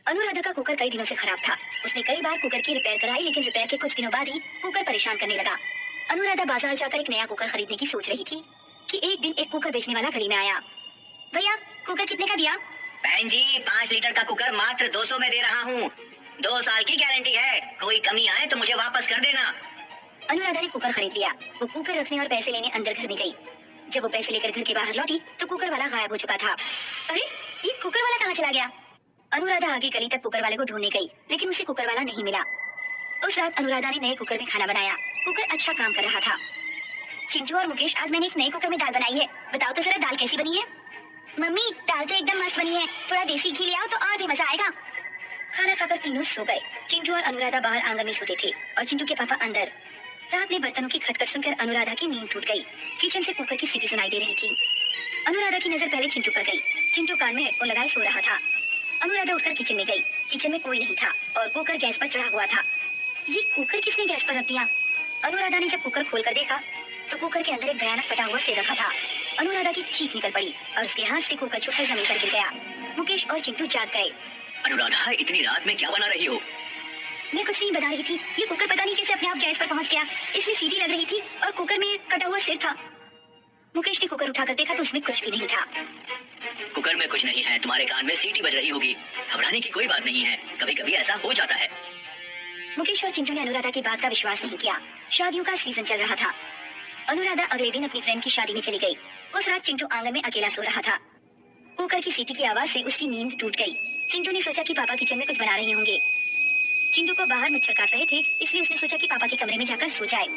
अनुराधा का कुकर कई दिनों से खराब था। उसने कई बार कुकर की रिपेयर कराई, लेकिन रिपेयर के कुछ दिनों बाद ही कुकर परेशान करने लगा। अनुराधा बाजार जाकर एक नया कुकर खरीदने की सोच रही थी कि एक दिन एक कुकर बेचने वाला गली में आया। भैया, कुकर कितने का दिया? बहन जी, 5 लीटर का कुकर मात्र 200 में दे रहा हूँ। 2 साल की गारंटी है, कोई कमी आए तो मुझे वापस कर देना। अनुराधा ने कुकर खरीद लिया। वो कुकर रखने और पैसे लेने अंदर घर में गई। जब वो पैसे लेकर घर के बाहर लौटी तो कुकर वाला गायब हो चुका था। अरे, ये कुकर वाला कहाँ चला गया? अनुराधा आगे गली तक कुकर वाले को ढूंढने गई, लेकिन उसे कुकर वाला नहीं मिला। उस रात अनुराधा ने नए कुकर में खाना बनाया। कुकर अच्छा काम कर रहा था। चिंटू और मुकेश, आज मैंने एक नए कुकर में दाल बनाई है। बताओ तो जरा, दाल कैसी बनी है? मम्मी, दाल तो एकदम मस्त बनी है। थोड़ा देसी घी ले आओ तो और भी मजा आएगा। खाना खाकर तीनों सो गए। चिंटू और अनुराधा बाहर आंगन में सोते थे और चिंटू के पापा अंदर। रात में बर्तनों की खटखट सुनकर अनुराधा की नींद टूट गई। किचन से कुकर की सीटी सुनाई दे रही थी। अनुराधा की नजर पहले चिंटू पर गई। चिंटू कान में हेडफोन लगाए सो रहा था। अनुराधा उठकर किचन में गई। किचन में कोई नहीं था और कुकर गैस पर चढ़ा हुआ था। ये कुकर किसने गैस पर रख दिया? अनुराधा ने जब कुकर खोलकर देखा तो कुकर के अंदर एक भयानक फटा हुआ सिर रखा था। अनुराधा की चीख निकल पड़ी और उसके हाथ से कुकर छूटकर जमीन पर गिर गया। मुकेश और चिंटू जाग गए। अनुराधा, इतनी रात में क्या बना रही हो? मैं कुछ नहीं बना रही थी। ये कुकर पता नहीं कैसे अपने आप गैस पर पहुंच गया। इसमें सीटी लग रही थी और कुकर में कटा हुआ सिर था। मुकेश ने कुकर उठाकर देखा तो उसमें कुछ भी नहीं था। कुकर में कुछ नहीं है, तुम्हारे कान में सीटी बज रही होगी। घबराने की कोई बात नहीं है, कभी कभी ऐसा हो जाता है। मुकेश और चिंटू ने अनुराधा की बात का विश्वास नहीं किया। शादियों का सीजन चल रहा था। अनुराधा अगले दिन अपनी फ्रेंड की शादी में चली गई। उस रात चिंटू आंगन में अकेला सो रहा था। कुकर की सीटी की आवाज से उसकी नींद टूट गई। चिंटू ने सोचा कि पापा किचन में कुछ बना रहे होंगे। चिंटू को बाहर मच्छर काट रहे थे, इसलिए उसने सोचा कि पापा के कमरे में जाकर सो जाए।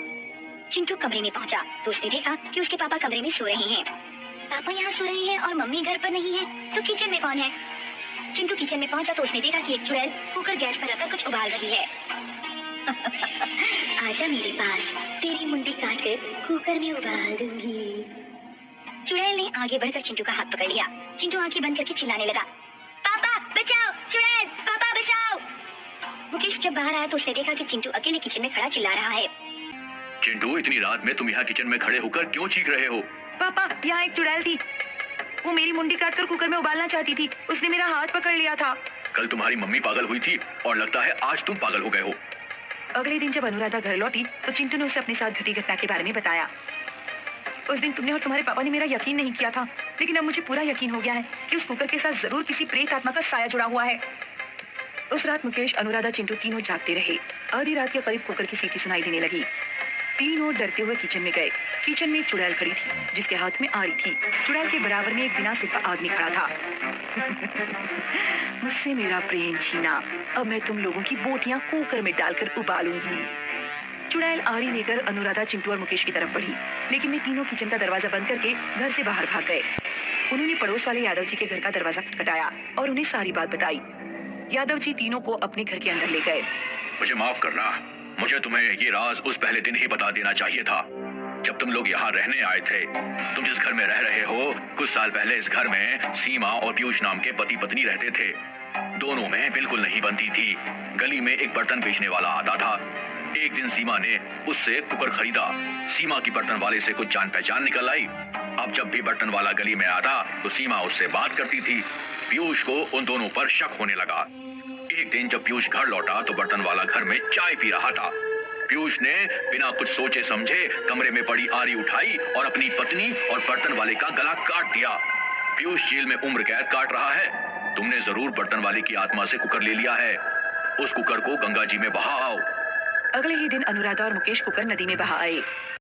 चिंटू कमरे में पहुंचा तो उसने देखा कि उसके पापा कमरे में सो रहे हैं। पापा यहाँ सो रहे हैं और मम्मी घर पर नहीं है, तो किचन में कौन है? चिंटू किचन में पहुंचा तो उसने देखा कि एक चुड़ैल कुकर गैस पर रखकर कुछ उबाल रही है। आजा मेरे पास, तेरी मुंडी काट कर कुकर में उबाल दूंगी। चुड़ैल ने आगे बढ़कर चिंटू का हाथ पकड़ लिया। चिंटू आंखें बंद करके चिल्लाने लगा, पापा बचाओ, चुड़ैल, पापा बचाओ। मुकेश जब बाहर आया तो उसने देखा कि चिंटू अकेले किचन में खड़ा चिल्ला रहा है। चिंटू, इतनी रात में तुम यहाँ किचन में खड़े होकर क्यों चीख रहे हो? पापा, यहाँ एक चुड़ैल थी। वो मेरी मुंडी काटकर कुकर में उबालना चाहती थी। उसने मेरा हाथ पकड़ लिया था। कल तुम्हारी मम्मी पागल हुई थी और लगता है आज तुम पागल हो गए हो। अगले दिन जब अनुराधा घर लौटी तो चिंटू ने उसे अपने साथ घटी घटना के बारे में बताया। उस दिन तुमने और तुम्हारे पापा ने मेरा यकीन नहीं किया था, लेकिन अब मुझे पूरा यकीन हो गया है कि उस कुकर के साथ जरूर किसी प्रेत आत्मा का साया जुड़ा हुआ है। उस रात मुकेश, अनुराधा, चिंटू तीनों जागते रहे। आधी रात के करीब कुकर की सीटी सुनाई देने लगी। तीनों डरते हुए किचन में गए। किचन में एक चुड़ैल खड़ी थी जिसके हाथ में आरी थी। चुड़ैल के बराबर में एक बिना सिर का आदमी खड़ा था। मुझसे मेरा प्रेम छीना, अब मैं तुम लोगों की बोटियां कुकर में डालकर उबालूंगी। चुड़ैल आरी लेकर अनुराधा, चिंटू और मुकेश की तरफ बढ़ी, लेकिन वे तीनों किचन का दरवाजा बंद करके घर से बाहर भाग गए। उन्होंने पड़ोस वाले यादव जी के घर का दरवाजा खटखटाया और उन्हें सारी बात बताई। यादव जी तीनों को अपने घर के अंदर ले गए। मुझे माफ करना, मुझे तुम्हें ये राज उस पहले दिन ही बता देना चाहिए था जब तुम लोग यहाँ रहने आए थे। तुम जिस घर में रह रहे हो, कुछ साल पहले इस घर में सीमा और पीयूष नाम के पति पत्नी रहते थे। दोनों में बिल्कुल नहीं बनती थी। गली में एक बर्तन बेचने वाला आता था। एक दिन सीमा ने उससे कुकर खरीदा। सीमा की बर्तन वाले से कुछ जान पहचान निकल आई। अब जब भी बर्तन वाला गली में आता तो सीमा उससे बात करती थी। पीयूष को उन दोनों पर शक होने लगा। एक दिन जब पीयूष घर लौटा तो बर्तन वाला घर में चाय पी रहा था। पीयूष ने बिना कुछ सोचे समझे कमरे में पड़ी आरी उठाई और अपनी पत्नी और बर्तन वाले का गला काट दिया। पीयूष जेल में उम्र कैद काट रहा है। तुमने जरूर बर्तन वाले की आत्मा से कुकर ले लिया है। उस कुकर को गंगा जी में बहा आओ। अगले ही दिन अनुराधा और मुकेश कुकर नदी में बहा आए।